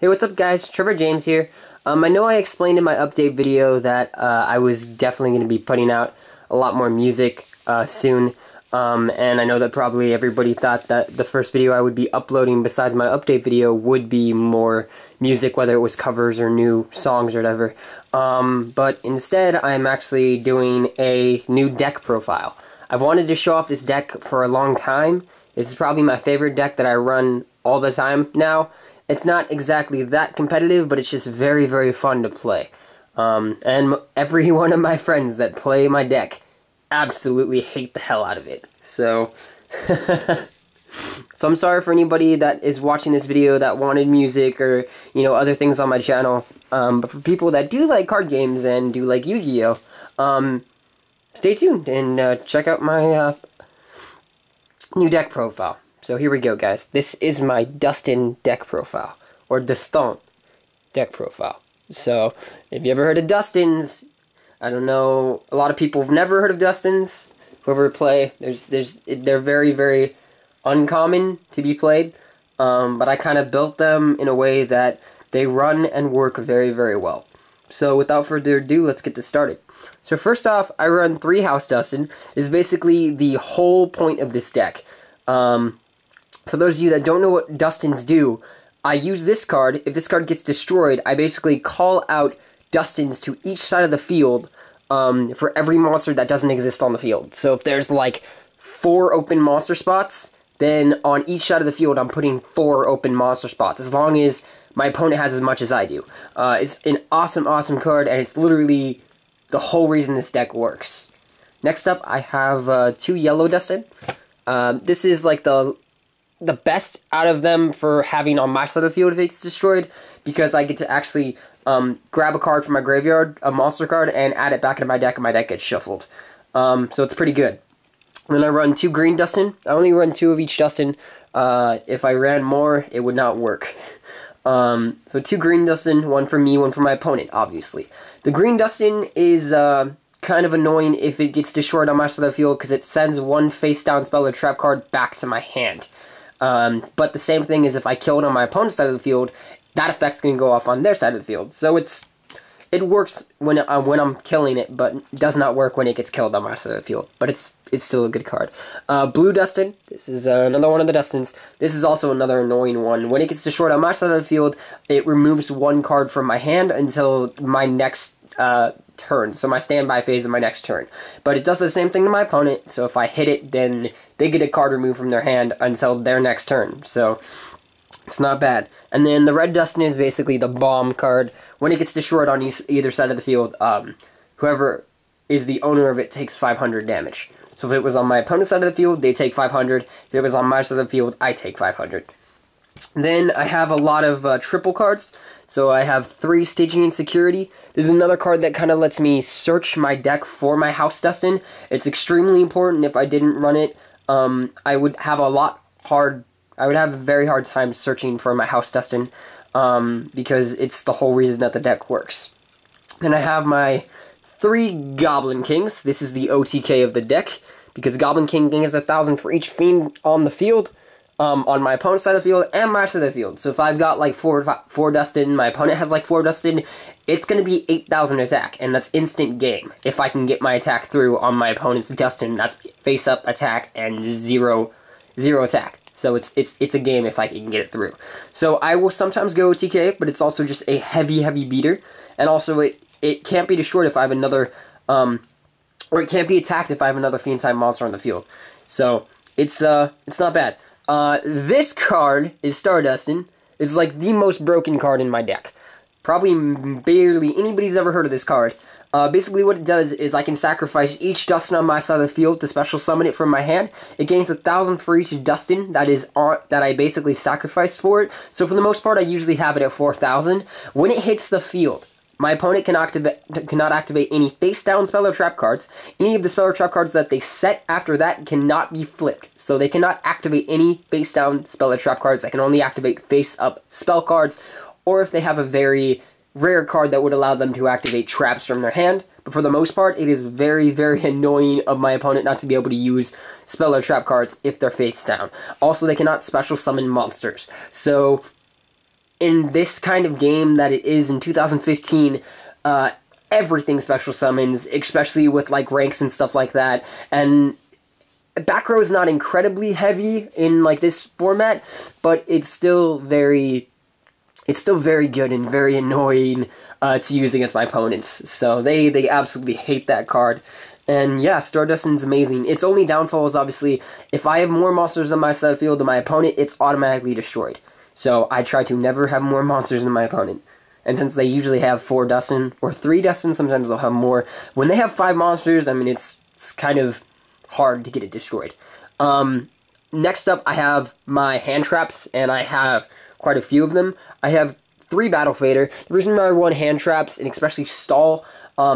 Hey, what's up guys? Trevor James here. I know I explained in my update video that I was definitely going to be putting out a lot more music soon. And I know that probably everybody thought that the first video I would be uploading besides my update video would be more music, whether it was covers or new songs or whatever. But instead, I'm actually doing a new deck profile. I've wanted to show off this deck for a long time. This is probably my favorite deck that I run all the time now. It's not exactly that competitive, but it's just very, very fun to play. And every one of my friends that play my deck absolutely hate the hell out of it. So, so I'm sorry for anybody that is watching this video that wanted music or, you know, other things on my channel. But for people that do like card games and do like Yu-Gi-Oh, stay tuned and check out my new deck profile. So here we go, guys. This is my Dustin deck profile, or Duston deck profile. So, if you ever heard of Dustins, I don't know, a lot of people have never heard of Dustins. Whoever play, they're very, very uncommon to be played. But I kind of built them in a way that they run and work very, very well. So without further ado, let's get this started. So first off, I run 3 House Dustin. This is basically the whole point of this deck. For those of you that don't know what Dustins do, I use this card. If this card gets destroyed, I basically call out Dustins to each side of the field for every monster that doesn't exist on the field. So if there's like 4 open monster spots, then on each side of the field I'm putting 4 open monster spots, as long as my opponent has as much as I do. It's an awesome, awesome card, and it's literally the whole reason this deck works. Next up, I have 2 yellow Dustin. This is like the best out of them for having on my side of the field if it's destroyed, because I get to actually grab a card from my graveyard, a monster card, and add it back into my deck, and my deck gets shuffled. So it's pretty good. Then I run 2 green Dustin. I only run 2 of each Dustin. If I ran more, it would not work. So 2 green Dustin, 1 for me, 1 for my opponent, obviously. The green Dustin is kind of annoying if it gets destroyed on my side of the field, because it sends 1 face-down spell or trap card back to my hand. But the same thing is if I kill it on my opponent's side of the field, that effect's going to go off on their side of the field. So it works when I'm killing it, but does not work when it gets killed on my side of the field. But it's still a good card. Blue Dustin. This is another one of the Dustins. This is also another annoying one. When it gets destroyed on my side of the field, it removes 1 card from my hand until my next turn. So my standby phase of my next turn. But it does the same thing to my opponent. So if I hit it, then they get a card removed from their hand until their next turn. So it's not bad. And then the red Dustin is basically the bomb card. When it gets destroyed on either side of the field, whoever is the owner of it takes 500 damage. So if it was on my opponent's side of the field, they take 500. If it was on my side of the field, I take 500. Then I have a lot of triple cards. So I have 3 Staging and Security. This is another card that kind of lets me search my deck for my House Dustin. It's extremely important. If I didn't run it, I would have a very hard time searching for my House Dustin, because it's the whole reason that the deck works. Then I have my 3 Goblin Kings. This is the OTK of the deck, because Goblin King is 1,000 for each fiend on the field, on my opponent's side of the field and my side of the field. So if I've got like 4 Dustin, my opponent has like 4 Dustin, it's going to be 8,000 attack, and that's instant game. If I can get my attack through on my opponent's Dustin, that's face-up attack and 0 attack. So it's a game if I can get it through. So I will sometimes go OTK, but it's also just a heavy, heavy beater. And also it can't be destroyed if I have another, or it can't be attacked if I have another fiend-type monster on the field. So it's not bad. This card is Star Dustin. It's like the most broken card in my deck. Probably barely anybody's ever heard of this card. Basically what it does is I can sacrifice each Dustin on my side of the field to special summon it from my hand. It gains 1,000 for each Dustin that I basically sacrificed for it. So for the most part, I usually have it at 4,000. When it hits the field, my opponent cannot activate any face-down spell or trap cards. Any of the spell or trap cards that they set after that cannot be flipped. So they cannot activate any face-down spell or trap cards. They can only activate face-up spell cards, or if they have a very rare card that would allow them to activate traps from their hand. But for the most part, it is very, very annoying of my opponent not to be able to use spell or trap cards if they're face down. Also, they cannot special summon monsters. So in this kind of game that it is in 2015, everything special summons, especially with like ranks and stuff like that. And back row is not incredibly heavy in like this format, but it's still very good and very annoying to use against my opponents. So they absolutely hate that card. And yeah, Star Dustin's amazing. Its only downfall is obviously if I have more monsters on my side of the field than my opponent, it's automatically destroyed. So I try to never have more monsters than my opponent. And since they usually have 4 Dustin or 3 Dustin, sometimes they'll have more. When they have 5 monsters, I mean, it's kind of hard to get it destroyed. Next up, I have my hand traps, and I have quite a few of them. I have 3 Battle Fader. The reason why I run hand traps, and especially stall,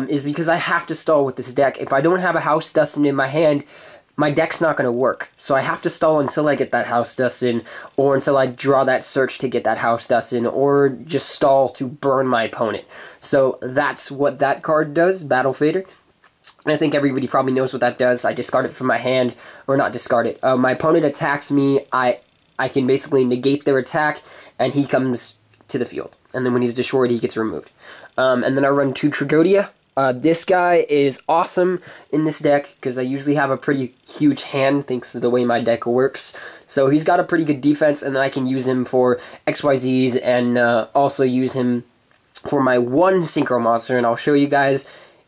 is because I have to stall with this deck. If I don't have a House Dustin in my hand, my deck's not going to work. So I have to stall until I get that House Dustin, or until I draw that search to get that House Dustin, or just stall to burn my opponent. So that's what that card does, Battle Fader. And I think everybody probably knows what that does. I discard it from my hand, or not discard it. My opponent attacks me, I can basically negate their attack, and he comes to the field. And then when he's destroyed, he gets removed. And then I run 2 Tragodia. This guy is awesome in this deck, because I usually have a pretty huge hand, thanks to the way my deck works. So he's got a pretty good defense, and then I can use him for XYZs, and also use him for my 1 Synchro Monster, and I'll show you guys.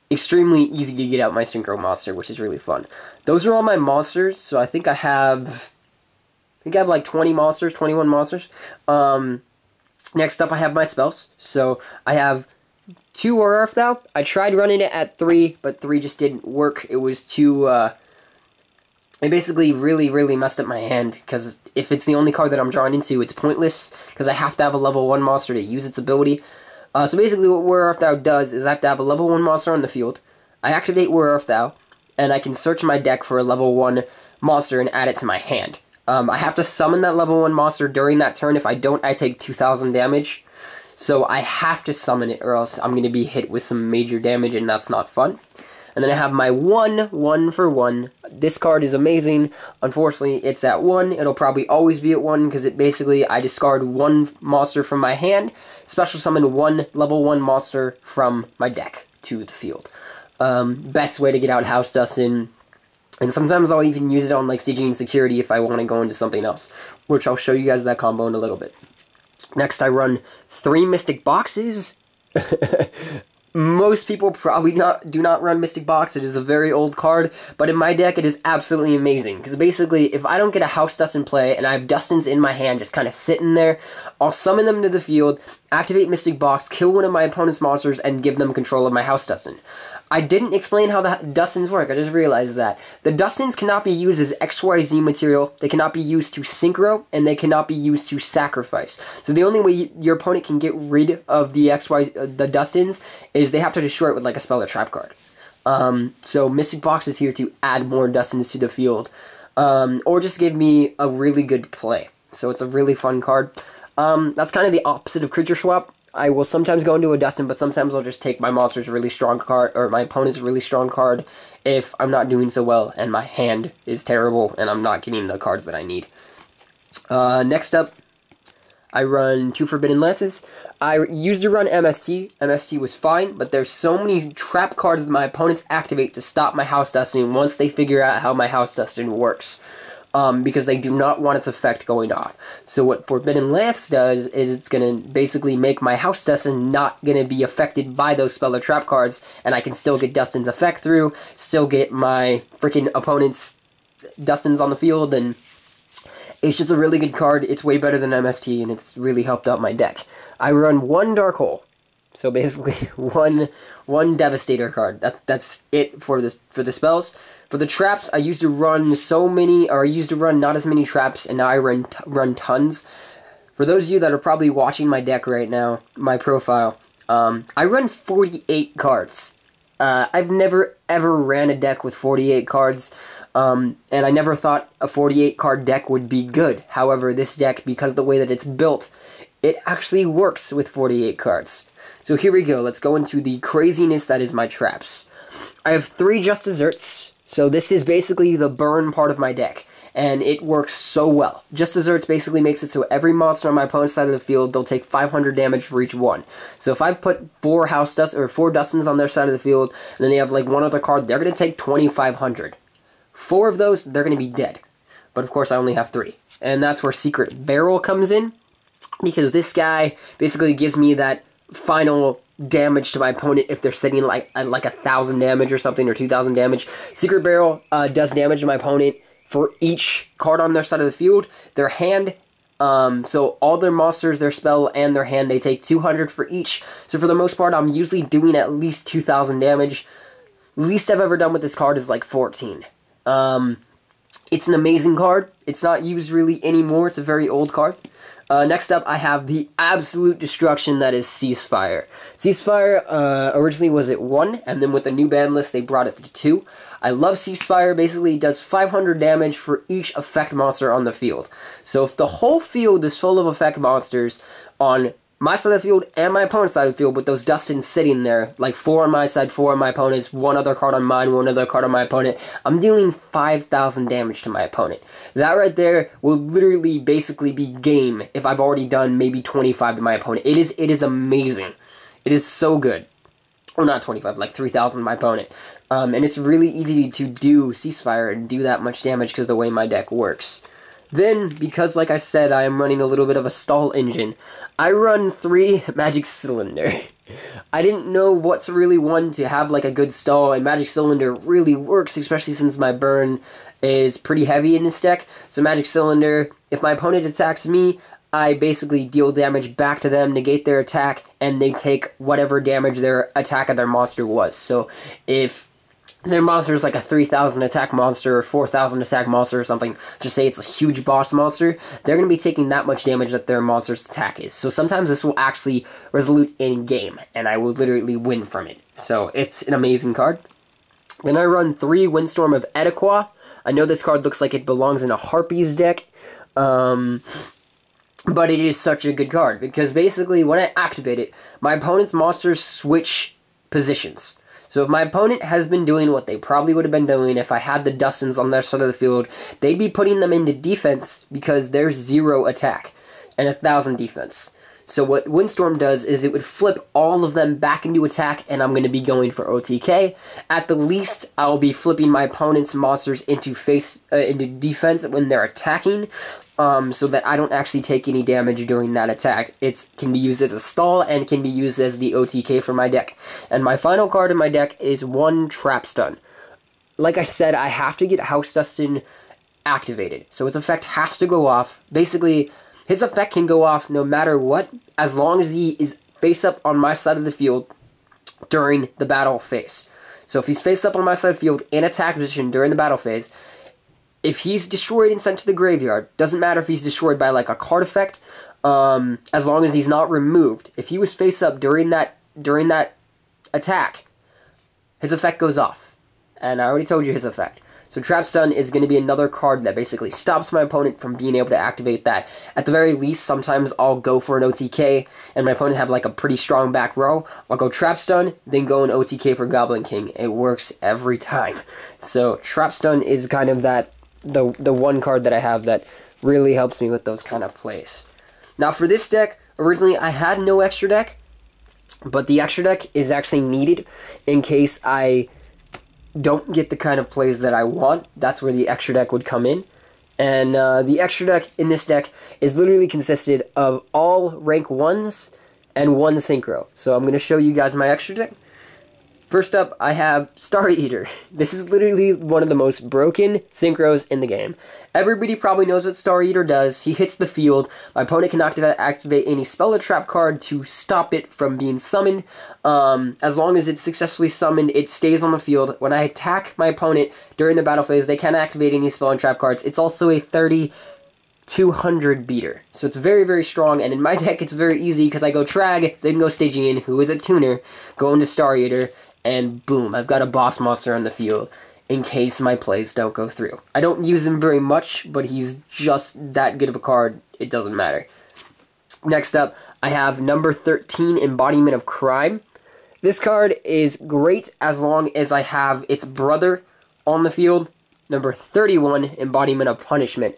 Extremely easy to get out my Synchro Monster, which is really fun. Those are all my monsters, so I think I have like 20 monsters, 21 monsters. Next up, I have my spells. So I have 2 Aura of Thou. I tried running it at 3, but 3 just didn't work. It was too, it basically really messed up my hand, because if it's the only card that I'm drawing into, it's pointless, because I have to have a level 1 monster to use its ability. So basically what Aura of Thou does is I have to have a level 1 monster on the field. I activate Aura of Thou, and I can search my deck for a level 1 monster and add it to my hand. I have to summon that level 1 monster during that turn. If I don't, I take 2,000 damage. So I have to summon it, or else I'm going to be hit with some major damage, and that's not fun. And then I have my 1 for 1. This card is amazing. Unfortunately, it's at 1. It'll probably always be at 1, because it basically, I discard 1 monster from my hand, special summon 1 level 1 monster from my deck to the field. Best way to get out House Dustin. And sometimes I'll even use it on like Staging and Security if I want to go into something else, which I'll show you guys that combo in a little bit. Next, I run 3 Mystic Boxes. Most people probably do not run Mystic Box. It is a very old card, but in my deck it is absolutely amazing, because basically if I don't get a House Dustin play and I have Dustins in my hand just kind of sitting there, I'll summon them to the field, activate Mystic Box, kill one of my opponent's monsters, and give them control of my House Dustin. I didn't explain how the Dustins work. I just realized that. The Dustins cannot be used as XYZ material, they cannot be used to synchro, and they cannot be used to sacrifice. So the only way your opponent can get rid of the the Dustins is they have to destroy it with like a spell or trap card. So Mystic Box is here to add more Dustins to the field, or just give me a really good play. So it's a really fun card. That's kind of the opposite of Creature Swap. I will sometimes go into a Dustin, but sometimes I'll just take my monster's really strong card, or my opponent's really strong card, if I'm not doing so well, and my hand is terrible, and I'm not getting the cards that I need. Next up, I run 2 Forbidden Lances. I used to run MST. MST was fine, but there's so many trap cards that my opponents activate to stop my House Dustin once they figure out how my House Dustin works. Because they do not want its effect going off. So what Forbidden Lance does is it's going to basically make my House Dustin not going to be affected by those spell or trap cards, and I can still get Dustin's effect through, still get my freaking opponent's Dustins on the field, and it's just a really good card. It's way better than MST, and it's really helped out my deck. I run 1 Dark Hole. So basically, one Devastator card. That's it for the spells. For the traps, I used to run not as many traps, and now I run tons. For those of you that are probably watching my deck right now, my profile, I run 48 cards. I've never ever ran a deck with 48 cards, and I never thought a 48 card deck would be good. However, this deck, because of the way that it's built, it actually works with 48 cards. So here we go. Let's go into the craziness that is my traps. I have 3 Just Desserts. So this is basically the burn part of my deck. and it works so well. Just Desserts basically makes it so every monster on my opponent's side of the field, they'll take 500 damage for each one. So if I've put 4 Dustins on their side of the field, and then they have like one other card, they're going to take 2,500. 4 of those, they're going to be dead. But of course I only have 3. And that's where Secret Barrel comes in, because this guy basically gives me that final damage to my opponent if they're sitting like 1,000 damage or something, or 2,000 damage. Secret Barrel does damage to my opponent for each card on their side of the field. Their hand, so all their monsters, their spell, and their hand, they take 200 for each. So for the most part, I'm usually doing at least 2,000 damage. Least I've ever done with this card is like 14. It's an amazing card. It's not used really anymore. It's a very old card. Next up, I have the absolute destruction that is Ceasefire. Ceasefire originally was at 1, and then with the new ban list, they brought it to 2. I love Ceasefire. Basically, it does 500 damage for each effect monster on the field. So if the whole field is full of effect monsters on my side of the field and my opponent's side of the field, with those Dustins sitting there, like 4 on my side, 4 on my opponent's, 1 other card on mine, 1 other card on my opponent, I'm dealing 5,000 damage to my opponent. That right there will literally basically be game if I've already done maybe 25 to my opponent. It is amazing. It is so good. Or not 25, like 3,000 to my opponent. And it's really easy to do Ceasefire and do that much damage because of the way my deck works. Then, because like I said, I am running a little bit of a stall engine, I run 3 Magic Cylinder. I didn't know what's really one to have like a good stall, and Magic Cylinder really works, especially since my burn is pretty heavy in this deck. So Magic Cylinder, if my opponent attacks me, I basically deal damage back to them, negate their attack, and they take whatever damage their attack of their monster was. So if their monster is like a 3,000 attack monster or 4,000 attack monster or something, just say it's a huge boss monster, they're going to be taking that much damage that their monster's attack is. So sometimes this will actually resolute in game, and I will literally win from it. So it's an amazing card. Then I run 3 Windstorm of Edequa. I know this card looks like it belongs in a Harpies deck, but it is such a good card, because basically when I activate it, my opponent's monsters switch positions. So if my opponent has been doing what they probably would have been doing if I had the Dustins on their side of the field, they'd be putting them into defense because there's 0 attack and 1,000 defense. So what Windstorm does is it would flip all of them back into attack, and I'm going to be going for OTK. At the least, I'll be flipping my opponent's monsters into defense when they're attacking, so that I don't actually take any damage during that attack. It can be used as a stall and can be used as the OTK for my deck. And my final card in my deck is 1 Trap Stun. Like I said, I have to get House Dustin activated, so his effect has to go off. Basically, his effect can go off no matter what, as long as he is face up on my side of the field during the battle phase. So if he's face up on my side of the field in attack position during the battle phase, if he's destroyed and sent to the graveyard, doesn't matter if he's destroyed by like a card effect, as long as he's not removed. If he was face up during that attack, his effect goes off. And I already told you his effect. So Trap Stun is going to be another card that basically stops my opponent from being able to activate that. At the very least, sometimes I'll go for an OTK, and my opponent have like a pretty strong back row. I'll go Trap Stun, then go an OTK for Goblin King. It works every time. So Trap Stun is kind of the one card that I have that really helps me with those kind of plays. Now for this deck, originally I had no extra deck, but the extra deck is actually needed in case I don't get the kind of plays that I want. That's where the extra deck would come in. And the extra deck in this deck is literally consisted of all rank 1s and 1 synchro. So I'm going to show you guys my extra deck. First up, I have Star Eater. This is literally one of the most broken synchros in the game. Everybody probably knows what Star Eater does. He hits the field. My opponent can activate any spell or trap card to stop it from being summoned. As long as it's successfully summoned, it stays on the field. When I attack my opponent during the battle phase, they can't activate any spell and trap cards. It's also a 200 beater. So it's very, very strong, and in my deck it's very easy because I go Trag, then go Stygian, who is a tuner, go into Star Eater, and boom, I've got a boss monster on the field in case my plays don't go through. I don't use him very much, but he's just that good of a card, it doesn't matter. Next up, I have number 13, Embodiment of Crime. This card is great as long as I have its brother on the field. number 31, Embodiment of Punishment.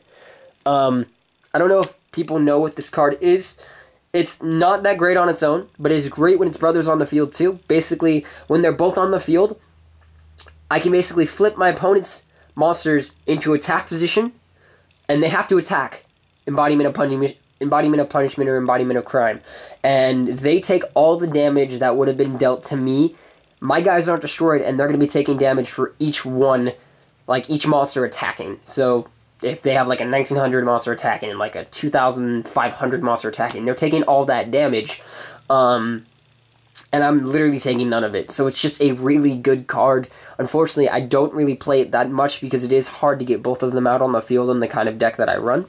I don't know if people know what this card is. It's not that great on its own, but it's great when its brother's on the field too. Basically, when they're both on the field, I can basically flip my opponent's monsters into attack position, and they have to attack Embodiment of Punishment or Embodiment of Crime. And they take all the damage that would have been dealt to me. My guys aren't destroyed, and they're going to be taking damage for each one, like each monster attacking. So if they have like a 1900 monster attacking and like a 2500 monster attacking, they're taking all that damage. And I'm literally taking none of it. So it's just a really good card. Unfortunately, I don't really play it that much because it is hard to get both of them out on the field in the kind of deck that I run.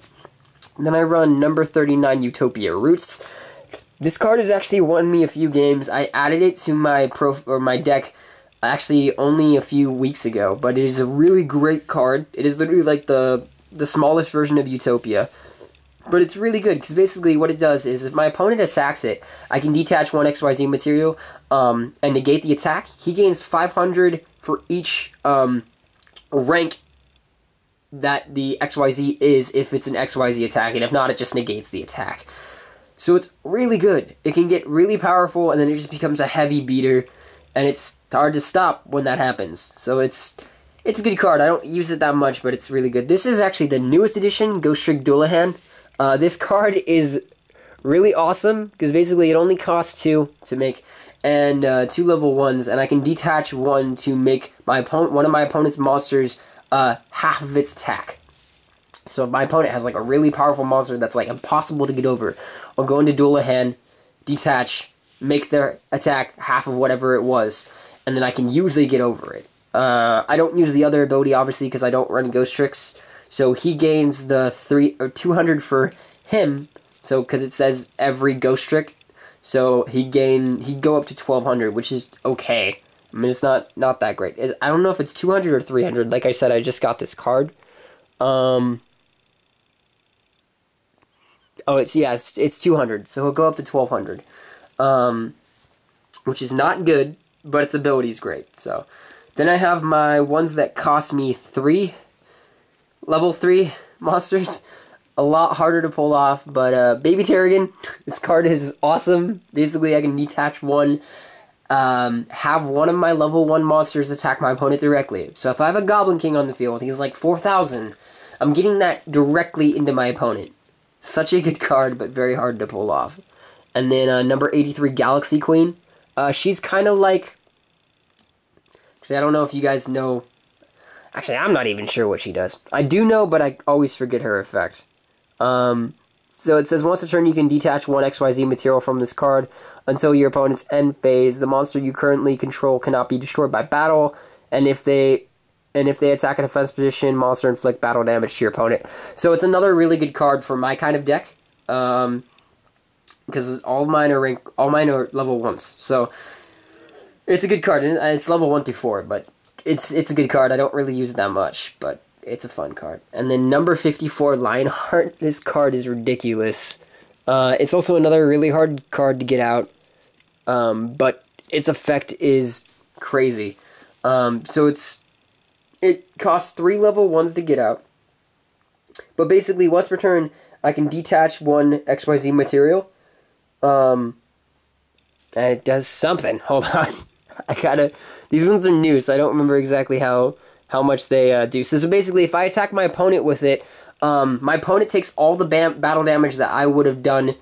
And then I run number 39, Utopia Roots. This card has actually won me a few games. I added it to my deck actually only a few weeks ago, but it is a really great card. It is literally like the smallest version of Utopia. But it's really good, because basically what it does is, if my opponent attacks it, I can detach one XYZ material and negate the attack. He gains 500 for each rank that the XYZ is, if it's an XYZ attack, and if not, it just negates the attack. So it's really good. It can get really powerful, and then it just becomes a heavy beater, and it's hard to stop when that happens. So it's a good card. I don't use it that much, but it's really good. This is actually the newest edition, Ghost Trick Dullahan. This card is really awesome, because basically it only costs 2 to make, and 2 level 1s, and I can detach one to make one of my opponent's monsters half of its attack. So if my opponent has like a really powerful monster that's like impossible to get over, I'll go into Dullahan, detach, make their attack half of whatever it was, and then I can usually get over it. I don't use the other ability, obviously, because I don't run Ghost Tricks. So he gains the 200 for him. So because it says every Ghost Trick, so he'd go up to 1200, which is okay. I mean, it's not that great. I don't know if it's 200 or 300. Like I said, I just got this card. Oh, it's 200. So he'll go up to 1200, which is not good, but its ability is great. So then I have my ones that cost me 3. Level 3 monsters, a lot harder to pull off, but Baby Terrion, this card is awesome. Basically, I can detach one, have one of my level 1 monsters attack my opponent directly. So if I have a Goblin King on the field, he's like 4,000, I'm getting that directly into my opponent. Such a good card, but very hard to pull off. And then number 83, Galaxy Queen. She's kind of like, actually, I don't know if you guys know. Actually, I'm not even sure what she does. I do know, but I always forget her effect. So it says, once a turn you can detach one XYZ material from this card until your opponent's end phase. The monster you currently control cannot be destroyed by battle, and if they attack a defense position, monster inflict battle damage to your opponent. So it's another really good card for my kind of deck, because all mine are level 1s. So it's a good card. It's level 1 through 4, but it's a good card. I don't really use it that much, but it's a fun card. And then number 54, Lionheart. This card is ridiculous. It's also another really hard card to get out, but its effect is crazy. So it costs 3 level 1s to get out, but basically once per turn I can detach one XYZ material, and it does something. Hold on. These ones are new, so I don't remember exactly how much they do. So basically, if I attack my opponent with it, my opponent takes all the battle damage that I would have done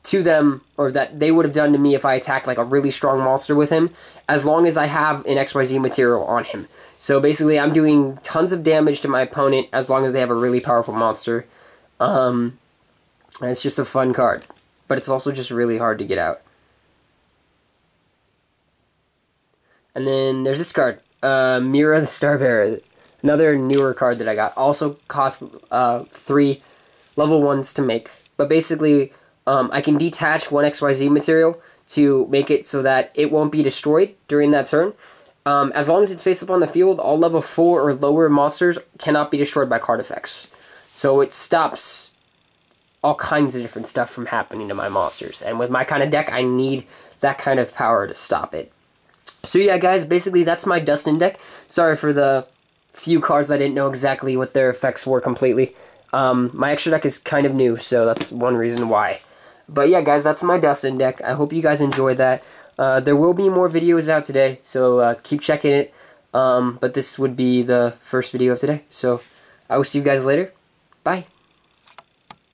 to them, or that they would have done to me if I attacked like a really strong monster with him, as long as I have an XYZ material on him. So basically, I'm doing tons of damage to my opponent as long as they have a really powerful monster. And it's just a fun card, but it's also just really hard to get out. And then there's this card, Mira the Starbearer, another newer card that I got. Also costs 3 level 1s to make, but basically I can detach one XYZ material to make it so that it won't be destroyed during that turn. As long as it's face up on the field, all level 4 or lower monsters cannot be destroyed by card effects. So it stops all kinds of different stuff from happening to my monsters. And with my kind of deck, I need that kind of power to stop it. So yeah, guys, basically that's my Dustin deck. Sorry for the few cards I didn't know exactly what their effects were completely. My extra deck is kind of new, so that's one reason why. But yeah, guys, that's my Dustin deck. I hope you guys enjoyed that. There will be more videos out today, so keep checking it. But this would be the first video of today. So I will see you guys later. Bye.